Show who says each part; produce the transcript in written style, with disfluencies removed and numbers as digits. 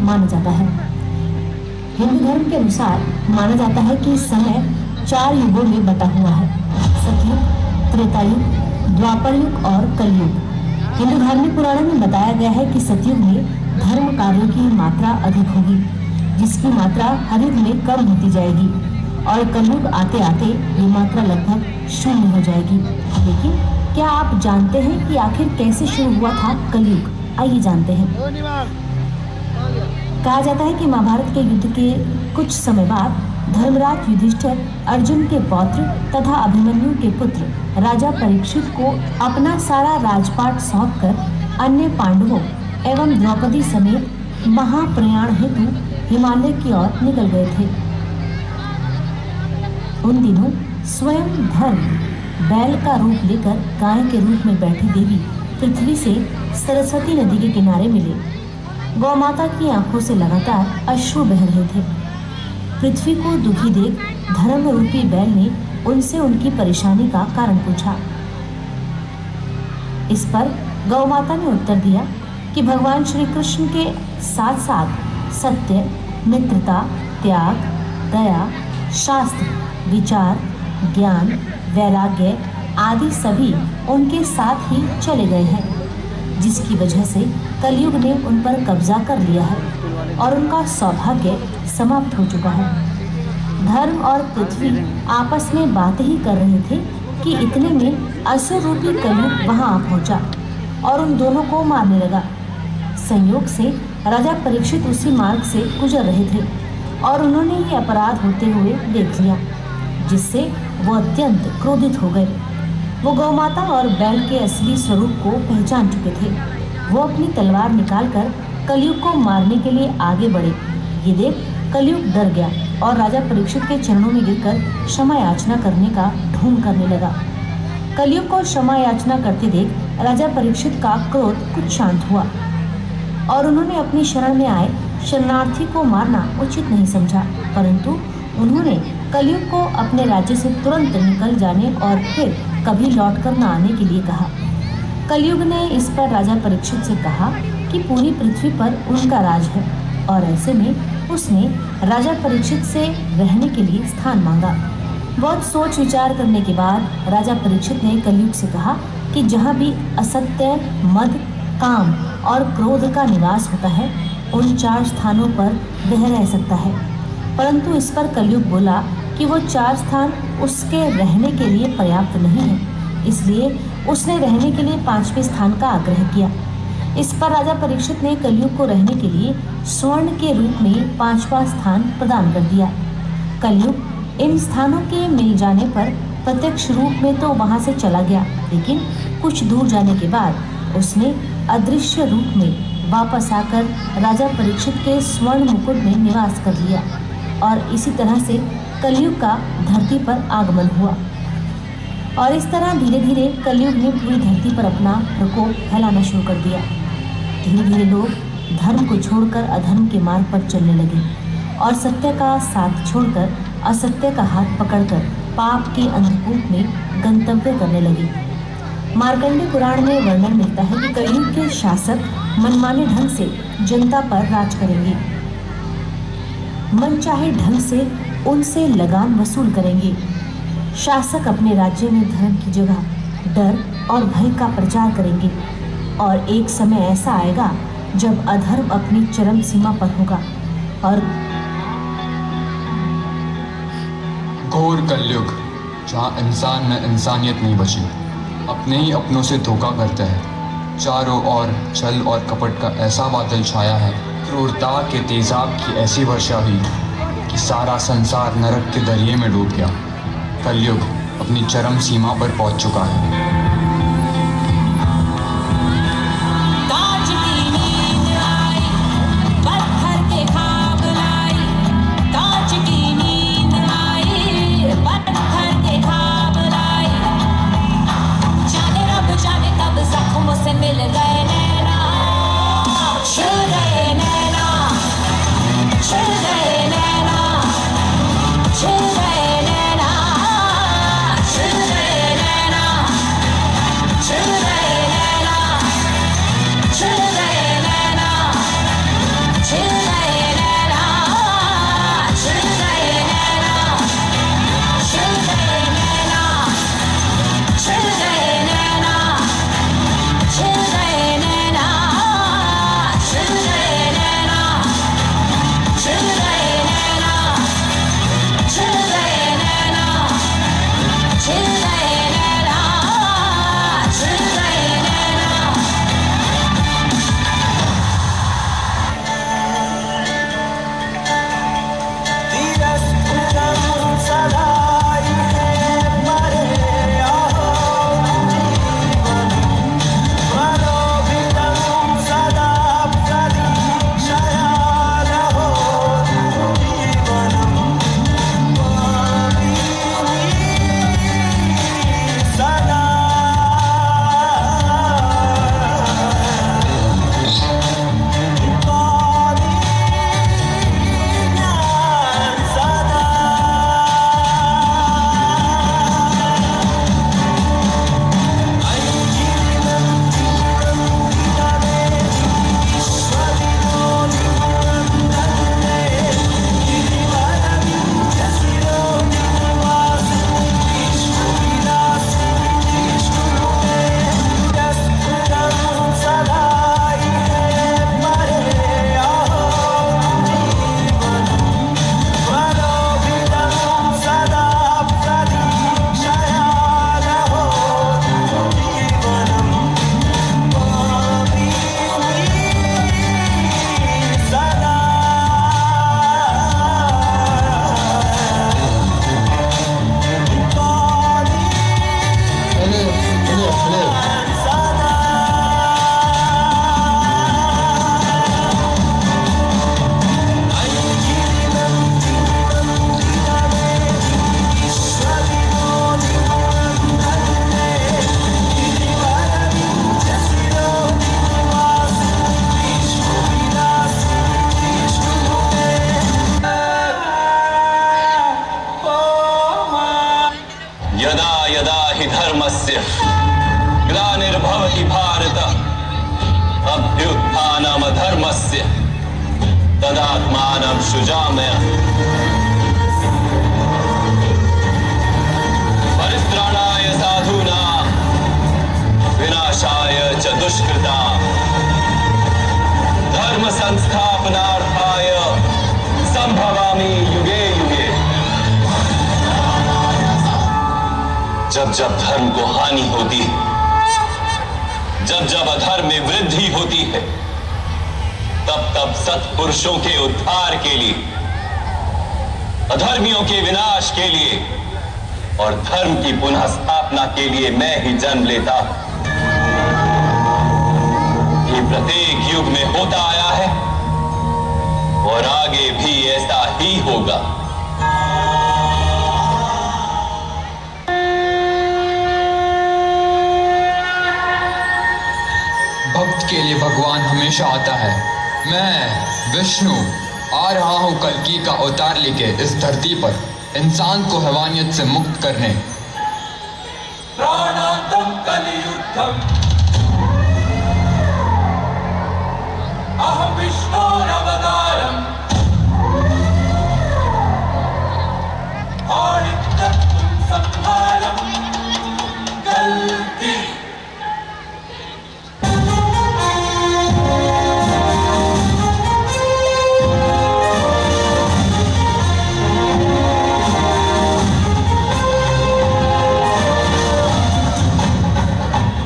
Speaker 1: माना जाता है। हिंदू धर्म के अनुसार माना जाता है कि समय 4 युगों में बटा हुआ है: सतयुग, त्रेता युग, द्वापर युग और कलयुग। हिंदू धार्मिक पुराणों में बताया गया है कि सतयुग में धर्म कार्यों की मात्रा अधिक होगी, जिसकी मात्रा हर युग में कम होती जाएगी, और कलयुग आते आते ये मात्रा लगभग शून्य हो जाएगी। लेकिन क्या आप जानते हैं कि आखिर कैसे शुरू हुआ था कलयुग? आइए जानते हैं। कहा जाता है कि महाभारत के युद्ध के कुछ समय बाद धर्मराज युधिष्ठिर, अर्जुन के पौत्र तथा अभिमन्यु के पुत्र राजा परीक्षित को अपना सारा राजपाट सौंपकर अन्य पांडवों एवं द्रौपदी समेत महाप्रयाण हेतु हिमालय की ओर निकल गए थे। उन दिनों स्वयं धर्म बैल का रूप लेकर गाय के रूप में बैठी देवी पृथ्वी से सरस्वती नदी के किनारे मिले। गौ माता की आंखों से लगातार अश्रु बह रहे थे। पृथ्वी को दुखी देख धर्म रूपी बैल ने उनसे उनकी परेशानी का कारण पूछा। इस पर गौ माता ने उत्तर दिया कि भगवान श्री कृष्ण के साथ साथ सत्य, मित्रता, त्याग, दया, शास्त्र, विचार, ज्ञान, वैराग्य आदि सभी उनके साथ ही चले गए हैं, जिसकी वजह से कलयुग ने उन पर कब्जा कर लिया है और उनका सौभाग्य समाप्त हो चुका है। धर्म और पृथ्वी आपस में बातें ही कर रहे थे कि इतने में असुर रूपी कलयुग वहां आ पहुंचा और उन दोनों को मारने लगा। संयोग से राजा परीक्षित उसी मार्ग से गुजर रहे थे और उन्होंने ये अपराध होते हुए देख लिया, जिससे वो अत्यंत क्रोधित हो गए। वो गौमाता और बैल के असली स्वरूप को पहचान चुके थे। वो अपनी तलवार निकालकर कलयुग को मारने के लिए आगे बढ़े। ये देख कलयुग डर गया और राजा परीक्षित के चरणों में गिरकर क्षमा याचना करने का ढोंग करने लगा। कलयुग को क्षमा याचना करते देख राजा परीक्षित का क्रोध कुछ शांत हुआ और उन्होंने अपनी शरण में आए शरणार्थी को मारना उचित नहीं समझा, परंतु उन्होंने कलयुग को अपने राज्य से तुरंत निकल जाने और फिर कभी लौटकर न आने के लिए कहा। कलयुग ने इस पर राजा परीक्षित से कहा कि पूरी पृथ्वी पर उनका राज है और ऐसे में उसने राजा परीक्षित से रहने के लिए स्थान मांगा। बहुत सोच विचार करने के बाद राजा परीक्षित ने कलयुग से कहा कि जहाँ भी असत्य, मद, काम और क्रोध का निवास होता है, उन 4 स्थानों पर वह रह सकता है। परंतु इस पर कलयुग बोला कि वो 4 स्थान उसके रहने के लिए पर्याप्त नहीं है, इसलिए उसने रहने के लिए 5वें स्थान का आग्रह किया। इस पर राजा परीक्षित ने कलयुग को रहने के लिए स्वर्ण के रूप में 5वां स्थान प्रदान कर दिया। कलयुग इन स्थानों के मिल जाने पर प्रत्यक्ष रूप में तो वहां से चला गया, लेकिन कुछ दूर जाने के बाद उसने अदृश्य रूप में वापस आकर राजा परीक्षित के स्वर्ण मुकुट में निवास कर लिया और इसी तरह से कलयुग का धरती पर आगमन हुआ। और इस तरह धीरे धीरे कलयुग ने पूरी धरती पर अपना प्रकोप फैलाना शुरू कर दिया। धीरे धीरे लोग धर्म को छोड़कर अधर्म के मार्ग पर चलने लगे और सत्य का साथ छोड़कर असत्य का हाथ पकड़कर पाप के अंधकूप में गंतव्य करने लगे। मार्कंडेय पुराण में वर्णन मिलता है कि कलयुग के शासक मनमाने ढंग से जनता पर राज करेंगे, मनचाहे ढंग से उनसे लगान वसूल करेंगे। शासक अपने राज्य में धर्म की जगह डर और भय का प्रचार करेंगे और एक समय ऐसा आएगा जब अधर्म अपनी चरम सीमा पर होगा और
Speaker 2: घोर कलयुग, जहाँ इंसान में इंसानियत नहीं बची, अपने ही अपनों से धोखा करते हैं। चारों ओर छल और कपट का ऐसा बादल छाया है, क्रूरता के तेजाब की ऐसी वर्षा हुई कि सारा संसार नरक के दरिये में डूब गया। कलयुग अपनी चरम सीमा पर पहुंच चुका है।
Speaker 3: तदात्मानं शुजामय परित्राणाय साधूनां विनाशाय च दुष्कृतां धर्म संस्थापनार्थाय संभवामि युगे युगे। जब जब धर्म को हानि होती है, जब जब अधर्म में वृद्धि होती है, तब तब सत्पुरुषों के उद्धार के लिए, अधर्मियों के विनाश के लिए और धर्म की पुनः स्थापना के लिए मैं ही जन्म लेता हूं। ये प्रत्येक युग में होता आया है और आगे भी ऐसा ही होगा।
Speaker 2: भक्त के लिए भगवान हमेशा आता है। मैं विष्णु आ रहा हूँ कल्कि का अवतार लेके इस धरती पर इंसान को हैवानियत से मुक्त करने।
Speaker 3: प्राणांतम कलियुद्धम